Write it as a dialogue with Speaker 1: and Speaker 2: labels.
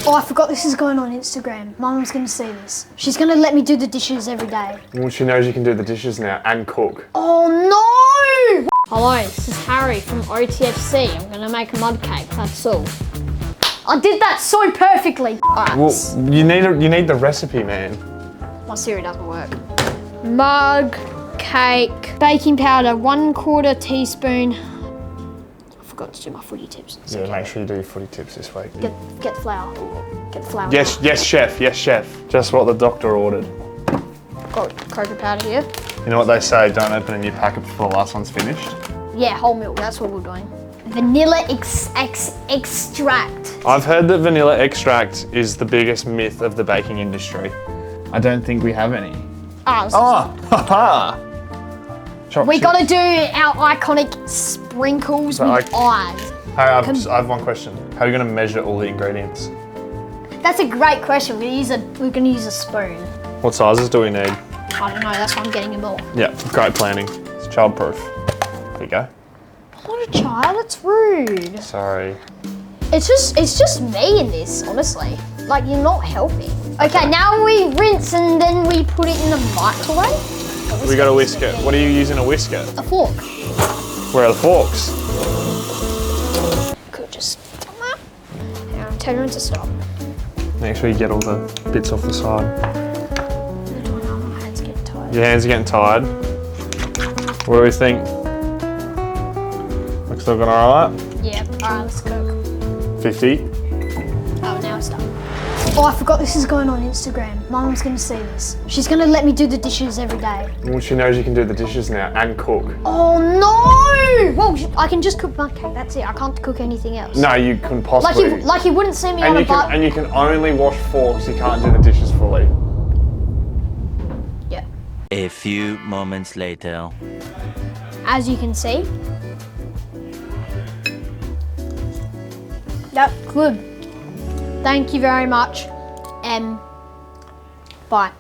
Speaker 1: Oh, I forgot this is going on Instagram. My mum's gonna see this. She's gonna let me do the dishes every day.
Speaker 2: Well, she knows you can do the dishes now and cook.
Speaker 1: Oh no!
Speaker 3: Hello, this is Harry from OTFC. I'm gonna make a mud cake, that's all.
Speaker 1: I did that so perfectly. Alright.
Speaker 2: Well, you need the recipe, man.
Speaker 1: My Siri doesn't work.
Speaker 3: Mug, cake, baking powder, 1/4 teaspoon.
Speaker 1: I forgot to do my footy tips. It's
Speaker 2: Yeah,
Speaker 1: okay.
Speaker 2: make sure you do your footy tips this week.
Speaker 1: Get flour. Get flour.
Speaker 2: Yes, yes, chef. Yes, chef. Just what the doctor ordered.
Speaker 1: Got cocoa powder here.
Speaker 2: You know what they say? Don't open a new packet before the last one's finished.
Speaker 1: Yeah, whole milk. That's what we're doing. Vanilla extract.
Speaker 2: I've heard that vanilla extract is the biggest myth of the baking industry. I don't think we have any.
Speaker 1: Oh,
Speaker 2: haha! Choc
Speaker 1: we
Speaker 2: chip.
Speaker 1: gotta do our iconic sprinkles with eyes.
Speaker 2: Hey, I have one question. How are you going to measure all the ingredients?
Speaker 1: That's a great question. We're gonna use a spoon.
Speaker 2: What sizes do we need?
Speaker 1: I don't know. That's why I'm getting them all.
Speaker 2: Yeah, great planning. It's childproof. There you go.
Speaker 1: I'm not a child. That's rude.
Speaker 2: Sorry.
Speaker 1: It's just me in this, honestly. Like, you're not helping. Okay, now we rinse and then we put it in the microwave.
Speaker 2: We got a whisker. What are you using a whisker?
Speaker 1: A fork.
Speaker 2: Where are the forks?
Speaker 1: Could just tell you when to stop.
Speaker 2: Make sure you get all the bits off the side.
Speaker 1: My hands getting tired.
Speaker 2: Your hands are getting tired. What do we think? Looks looking alright?
Speaker 1: Yeah. Alright, let's cook.
Speaker 2: 50.
Speaker 1: Oh, now it's done. Oh, I forgot this is going on Instagram. My mum's gonna see this. She's gonna let me do the dishes every day.
Speaker 2: Well, she knows you can do the dishes now and cook.
Speaker 1: Oh no! Well, I can just cook my cake. That's it. I can't cook anything else.
Speaker 2: No, you can possibly.
Speaker 1: Like he wouldn't see me on a bar.
Speaker 2: And you can only wash forks. You can't do the dishes fully.
Speaker 1: Yeah.
Speaker 4: A few moments later.
Speaker 1: As you can see. Yep, good. Thank you very much. Bye.